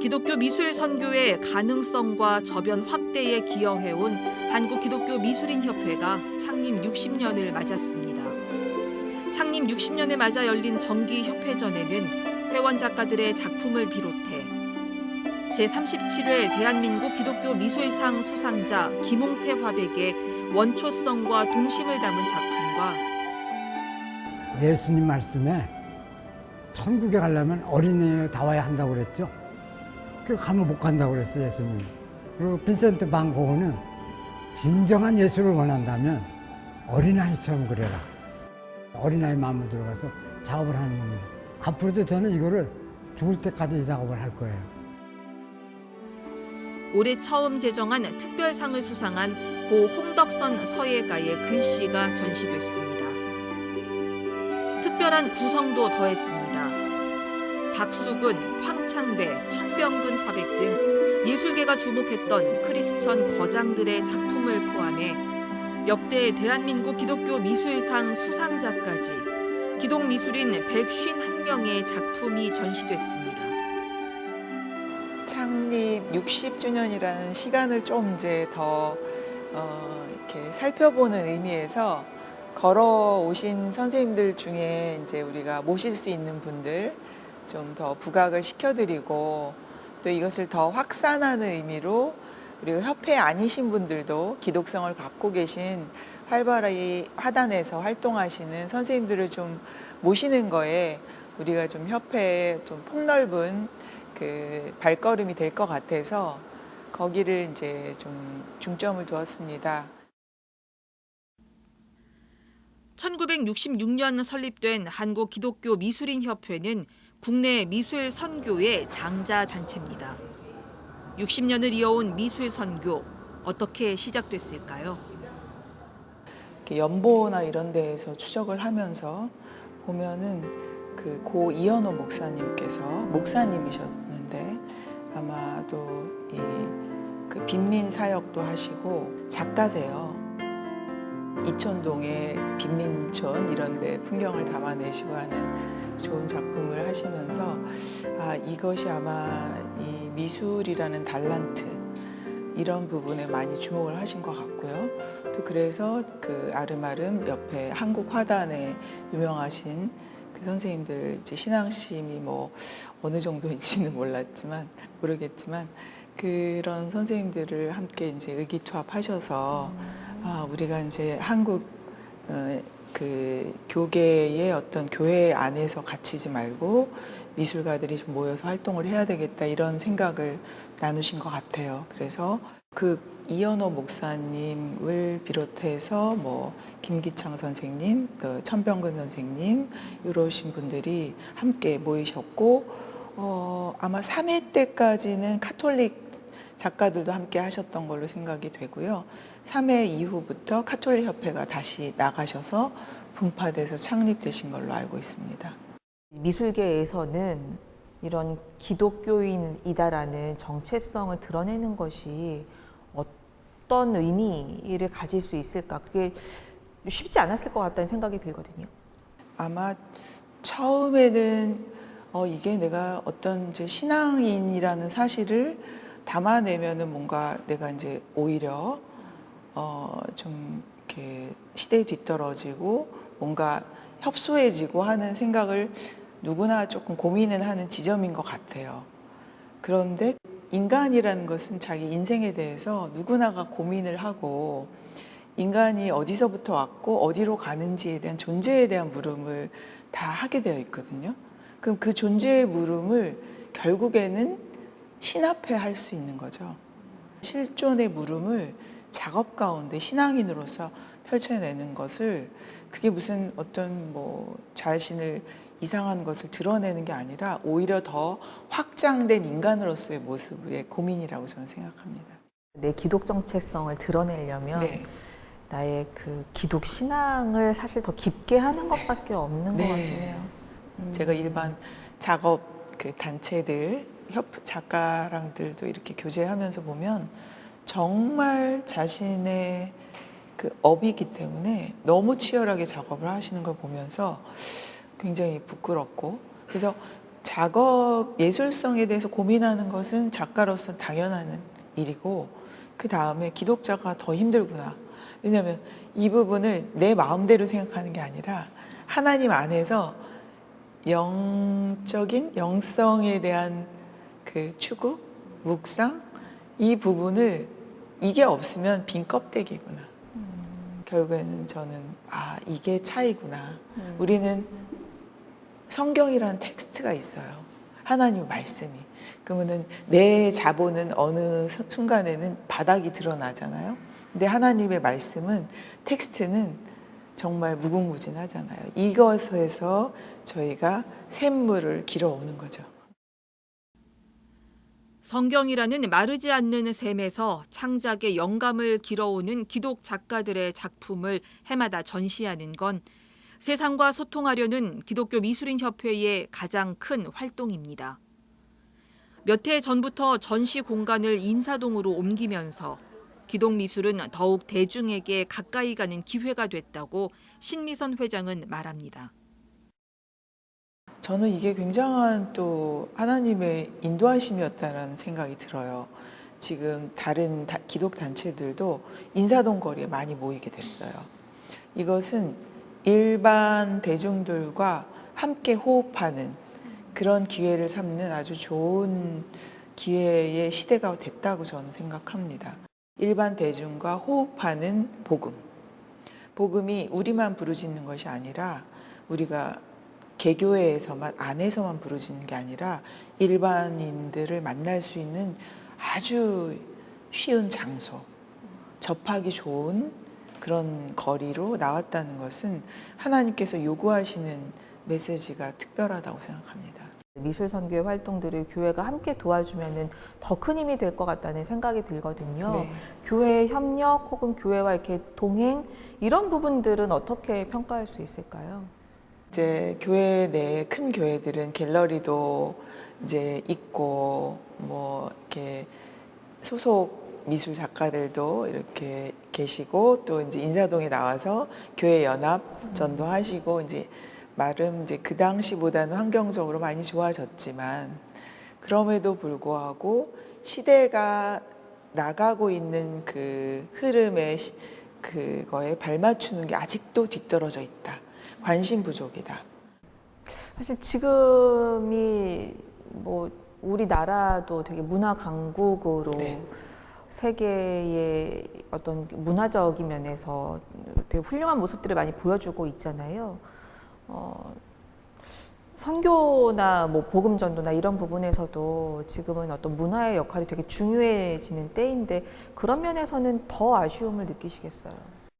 기독교 미술 선교의 가능성과 저변 확대에 기여해온 한국기독교미술인협회가 창립 60년을 맞았습니다. 창립 60년을 맞아 열린 정기 협회전에는 회원 작가들의 작품을 비롯해 제37회 대한민국 기독교 미술상 수상자 김홍태 화백의 원초성과 동심을 담은 작품과 예수님 말씀에 천국에 가려면 어린이에 나와야 한다고 그랬죠. 그 가면 못 간다고 그랬어요, 예수님. 그리고 빈센트 반 고흐는 진정한 예수를 원한다면 어린아이처럼 그래라. 어린아이 마음으로 들어가서 작업을 하는 겁니다. 앞으로도 저는 이거를 죽을 때까지 이 작업을 할 거예요. 올해 처음 제정한 특별상을 수상한 고 홍덕선 서예가의 글씨가 전시됐습니다. 특별한 구성도 더했습니다. 박수근, 황창배, 천병근 화백 등 예술계가 주목했던 크리스천 거장들의 작품을 포함해 역대 대한민국 기독교 미술상 수상자까지 기독미술인 151명의 작품이 전시됐습니다. 창립 60주년이라는 시간을 좀 이제 더 이렇게 살펴보는 의미에서 걸어오신 선생님들 중에 이제 우리가 모실 수 있는 분들 좀 더 부각을 시켜드리고 또 이것을 더 확산하는 의미로 그리고 협회 아니신 분들도 기독성을 갖고 계신 활발히 화단에서 활동하시는 선생님들을 좀 모시는 거에 우리가 좀 협회에 좀 폭넓은 그 발걸음이 될 것 같아서 거기를 이제 좀 중점을 두었습니다. 1966년 설립된 한국기독교미술인협회는 국내 미술 선교의 장자 단체입니다. 60년을 이어온 미술 선교 어떻게 시작됐을까요? 연보나 이런 데에서 추적을 하면서 보면은 그 고 이현호 목사님께서 목사님이셨는데 아마도 이 그 빈민 사역도 하시고 작가세요. 이촌동의 빈민촌 이런 데 풍경을 담아내시고 하는 좋은 작품을 하시면서 아 이것이 아마 이 미술이라는 달란트 이런 부분에 많이 주목을 하신 것 같고요. 또 그래서 그 아름아름 옆에 한국 화단에 유명하신 그 선생님들 이제 신앙심이 뭐 어느 정도인지는 모르겠지만 그런 선생님들을 함께 이제 의기투합하셔서 아 우리가 이제 한국 그 교계의 어떤 교회 안에서 갇히지 말고 미술가들이 좀 모여서 활동을 해야 되겠다 이런 생각을 나누신 것 같아요. 그래서 그 이현호 목사님을 비롯해서 뭐 김기창 선생님, 또 천병근 선생님 이러신 분들이 함께 모이셨고 아마 3회 때까지는 카톨릭 작가들도 함께 하셨던 걸로 생각이 되고요. 3회 이후부터 카톨릭 협회가 다시 나가셔서 분파돼서 창립되신 걸로 알고 있습니다. 미술계에서는 이런 기독교인이다라는 정체성을 드러내는 것이 어떤 의미를 가질 수 있을까? 그게 쉽지 않았을 것 같다는 생각이 들거든요. 아마 처음에는 이게 내가 어떤 이제 신앙인이라는 사실을 담아내면은 뭔가 내가 이제 오히려 좀 이렇게 시대에 뒤떨어지고 뭔가 협소해지고 하는 생각을 누구나 조금 고민은 하는 지점인 것 같아요. 그런데 인간이라는 것은 자기 인생에 대해서 누구나가 고민을 하고 인간이 어디서부터 왔고 어디로 가는지에 대한 존재에 대한 물음을 다 하게 되어 있거든요. 그럼 그 존재의 물음을 결국에는 신 앞에 할 수 있는 거죠. 실존의 물음을 작업 가운데 신앙인으로서 펼쳐내는 것을 그게 무슨 어떤 뭐 자신을 이상한 것을 드러내는 게 아니라 오히려 더 확장된 인간으로서의 모습의 고민이라고 저는 생각합니다. 내 기독 정체성을 드러내려면 네. 나의 그 기독 신앙을 사실 더 깊게 하는 것밖에 없는 것 같긴 해요. 제가 일반 작업 그 단체들 작가랑들도 이렇게 교제하면서 보면 정말 자신의 그 업이기 때문에 너무 치열하게 작업을 하시는 걸 보면서 굉장히 부끄럽고 그래서 작업 예술성에 대해서 고민하는 것은 작가로서 당연한 일이고 그 다음에 기독자가 더 힘들구나. 왜냐하면 이 부분을 내 마음대로 생각하는 게 아니라 하나님 안에서 영적인 영성에 대한 그 추구, 묵상 이 부분을 이게 없으면 빈 껍데기구나. 결국에는 저는 이게 차이구나. 우리는 성경이라는 텍스트가 있어요. 하나님 말씀이. 그러면은 내 자본은 어느 순간에는 바닥이 드러나잖아요. 근데 하나님의 말씀은 텍스트는 정말 무궁무진하잖아요. 이것에서 저희가 샘물을 길어오는 거죠. 성경이라는 마르지 않는 샘에서 창작의 영감을 길어오는 기독 작가들의 작품을 해마다 전시하는 건 세상과 소통하려는 기독교 미술인 협회의 가장 큰 활동입니다. 몇 해 전부터 전시 공간을 인사동으로 옮기면서 기독 미술은 더욱 대중에게 가까이 가는 기회가 됐다고 신미선 회장은 말합니다. 저는 이게 굉장한 또 하나님의 인도하심이었다는 생각이 들어요. 지금 다른 기독 단체들도 인사동 거리에 많이 모이게 됐어요. 이것은 일반 대중들과 함께 호흡하는 그런 기회를 삼는 아주 좋은 기회의 시대가 됐다고 저는 생각합니다. 일반 대중과 호흡하는 복음. 복음이 우리만 부르짖는 것이 아니라 우리가 개교회에서만 안에서만 부르짖는 게 아니라 일반인들을 만날 수 있는 아주 쉬운 장소, 접하기 좋은 그런 거리로 나왔다는 것은 하나님께서 요구하시는 메시지가 특별하다고 생각합니다. 미술 선교의 활동들을 교회가 함께 도와주면은 더 큰 힘이 될 것 같다는 생각이 들거든요. 네. 교회 협력 혹은 교회와 이렇게 동행 이런 부분들은 어떻게 평가할 수 있을까요? 이제 교회 내 큰 교회들은 갤러리도 이제 있고 뭐 이렇게 소속 미술 작가들도 이렇게 계시고 또 이제 인사동에 나와서 교회 연합 전도하시고 이제 나름 이제 그 당시보다는 환경적으로 많이 좋아졌지만 그럼에도 불구하고 시대가 나가고 있는 그 흐름에 그거에 발맞추는 게 아직도 뒤떨어져 있다. 관심 부족이다. 사실 지금이 뭐 우리나라도 되게 문화 강국으로 네. 세계의 어떤 문화적인 면에서 되게 훌륭한 모습들을 많이 보여주고 있잖아요. 선교나 뭐 복음 전도나 이런 부분에서도 지금은 어떤 문화의 역할이 되게 중요해지는 때인데 그런 면에서는 더 아쉬움을 느끼시겠어요.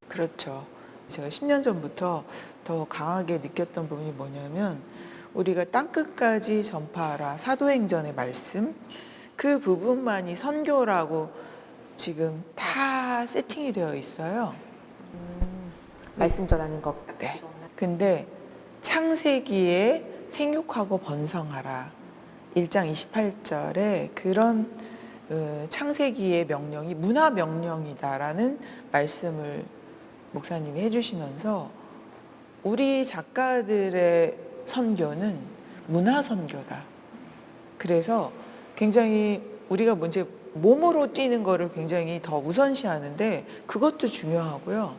그렇죠. 제가 10년 전부터 더 강하게 느꼈던 부분이 뭐냐면 우리가 땅끝까지 전파하라 사도행전의 말씀 그 부분만이 선교라고 지금 다 세팅이 되어 있어요. 말씀 전하는 것. 네. 근데 창세기에 생육하고 번성하라 1장 28절에 그런 창세기의 명령이 문화 명령이다라는 말씀을 목사님이 해주시면서 우리 작가들의 선교는 문화 선교다. 그래서 굉장히 우리가 이제 몸으로 뛰는 거를 굉장히 더 우선시하는데 그것도 중요하고요.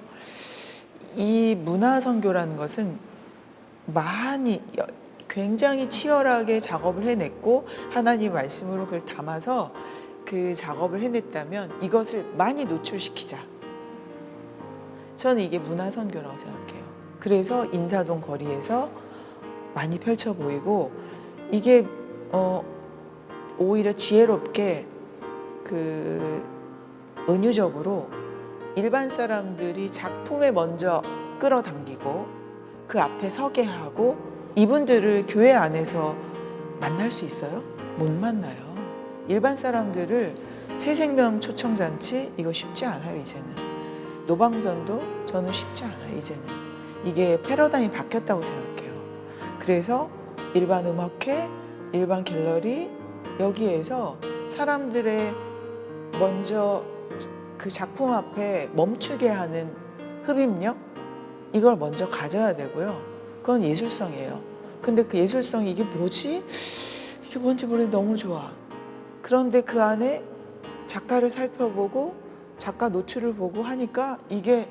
이 문화 선교라는 것은 많이 굉장히 치열하게 작업을 해냈고 하나님 말씀으로 그걸 담아서 그 작업을 해냈다면 이것을 많이 노출시키자. 저는 이게 문화 선교라고 생각해요. 그래서 인사동 거리에서 많이 펼쳐 보이고 이게 오히려 지혜롭게 그 은유적으로 일반 사람들이 작품에 먼저 끌어당기고 그 앞에 서게 하고 이분들을 교회 안에서 만날 수 있어요? 못 만나요. 일반 사람들을 새생명 초청잔치 이거 쉽지 않아요 이제는. 노방전도 저는 쉽지 않아요 이제는. 이게 패러다임이 바뀌었다고 생각해요. 그래서 일반 음악회, 일반 갤러리 여기에서 사람들의 먼저 그 작품 앞에 멈추게 하는 흡입력 이걸 먼저 가져야 되고요. 그건 예술성이에요. 근데 그 예술성이 이게 뭐지? 이게 뭔지 모르겠는데 너무 좋아. 그런데 그 안에 작가를 살펴보고 작가 노출을 보고 하니까 이게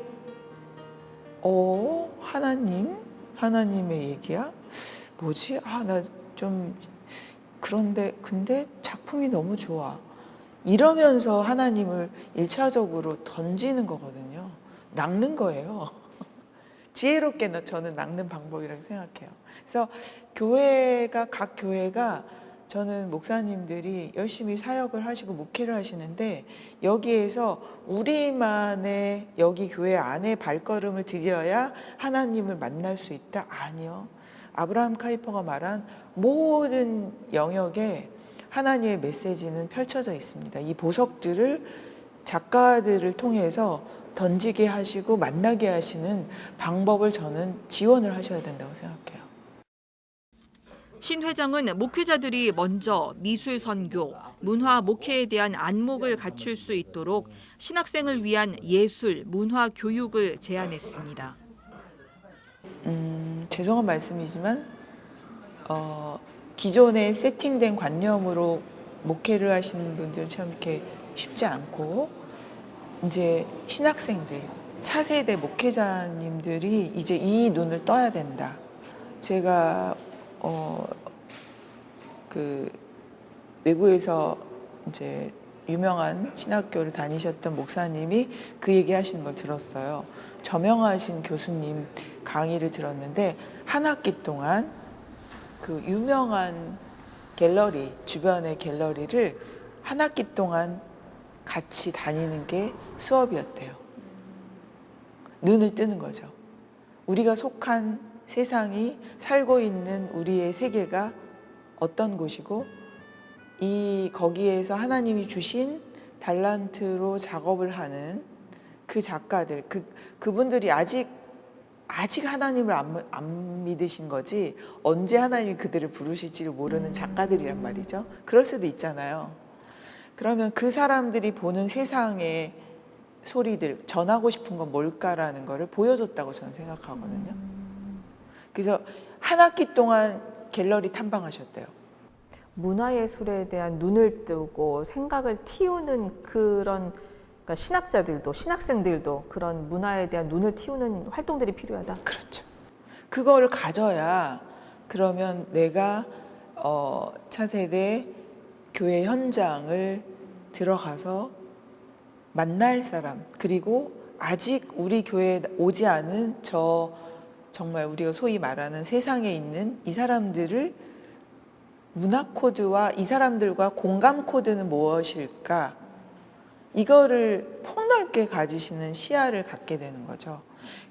하나님의 얘기야? 뭐지? 나 좀 그런데 근데 작품이 너무 좋아. 이러면서 하나님을 1차적으로 던지는 거거든요. 낚는 거예요. 지혜롭게 저는 낚는 방법이라고 생각해요. 그래서 각 교회가 저는 목사님들이 열심히 사역을 하시고 목회를 하시는데 여기에서 우리만의 여기 교회 안에 발걸음을 들여야 하나님을 만날 수 있다? 아니요. 아브라함 카이퍼가 말한 모든 영역에 하나님의 메시지는 펼쳐져 있습니다. 이 보석들을 작가들을 통해서 던지게 하시고 만나게 하시는 방법을 저는 지원을 하셔야 된다고 생각해요. 신 회장은 목회자들이 먼저 미술 선교, 문화 목회에 대한 안목을 갖출 수 있도록 신학생을 위한 예술, 문화 교육을 제안했습니다. 죄송한 말씀이지만 기존에 세팅된 관념으로 목회를 하시는 분들은 참 이렇게 쉽지 않고 이제 신학생들, 차세대 목회자님들이 이제 이 눈을 떠야 된다. 제가 그 외국에서 이제 유명한 신학교를 다니셨던 목사님이 그 얘기 하시는 걸 들었어요. 저명하신 교수님 강의를 들었는데 한 학기 동안 그 유명한 갤러리, 주변의 갤러리를 한 학기 동안 같이 다니는 게 수업이었대요. 눈을 뜨는 거죠. 우리가 속한 세상이 살고 있는 우리의 세계가 어떤 곳이고 거기에서 하나님이 주신 달란트로 작업을 하는 그 작가들, 그분들이 아직 하나님을 안 믿으신 거지 언제 하나님이 그들을 부르실지를 모르는 작가들이란 말이죠. 그럴 수도 있잖아요. 그러면 그 사람들이 보는 세상의 소리들, 전하고 싶은 건 뭘까라는 거를 보여줬다고 저는 생각하거든요. 그래서 한 학기 동안 갤러리 탐방하셨대요. 문화예술에 대한 눈을 뜨고 생각을 틔우는 그런 그러니까 신학자들도 신학생들도 그런 문화에 대한 눈을 틔우는 활동들이 필요하다. 그렇죠. 그거를 가져야 그러면 내가 차세대 교회 현장을 들어가서 만날 사람, 그리고 아직 우리 교회에 오지 않은 정말 우리가 소위 말하는 세상에 있는 이 사람들을 문화 코드와 이 사람들과 공감 코드는 무엇일까? 이거를 폭넓게 가지시는 시야를 갖게 되는 거죠.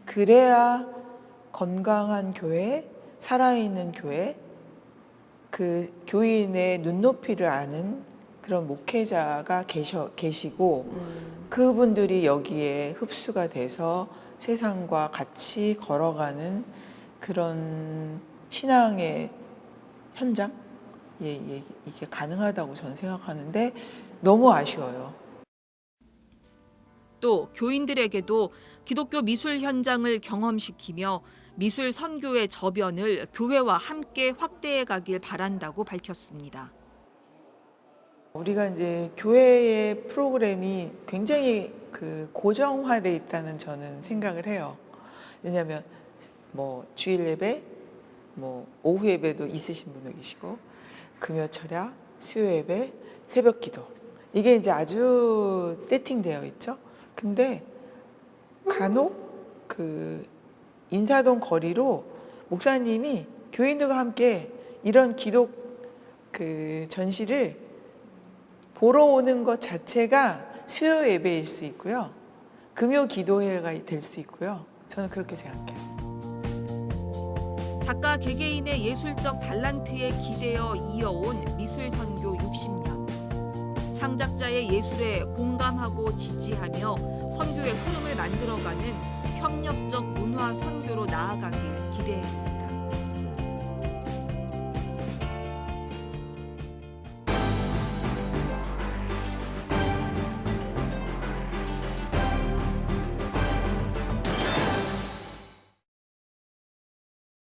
그래야 건강한 교회, 살아있는 교회, 그 교인의 눈높이를 아는 그런 목회자가 계시고 그분들이 여기에 흡수가 돼서 세상과 같이 걸어가는 그런 신앙의 현장? 이게 가능하다고 저는 생각하는데 너무 아쉬워요. 또 교인들에게도 기독교 미술 현장을 경험시키며 미술 선교의 저변을 교회와 함께 확대해 가길 바란다고 밝혔습니다. 우리가 이제 교회의 프로그램이 굉장히 고정화돼 있다는 저는 생각을 해요. 왜냐하면 뭐 주일 예배, 뭐 오후 예배도 있으신 분도 계시고 금요 철야, 수요 예배, 새벽 기도 이게 이제 아주 세팅되어 있죠. 근데 간혹 인사동 거리로 목사님이 교인들과 함께 이런 기독 전시를 보러 오는 것 자체가 수요 예배일 수 있고요. 금요 기도회가 될 수 있고요. 저는 그렇게 생각해요. 작가 개개인의 예술적 달란트에 기대어 이어온 미술 선교 60년. 창작자의 예술에 공감하고 지지하며 선교의 흐름을 만들어가는 협력적 문화 선교로 나아가길 기대합니다.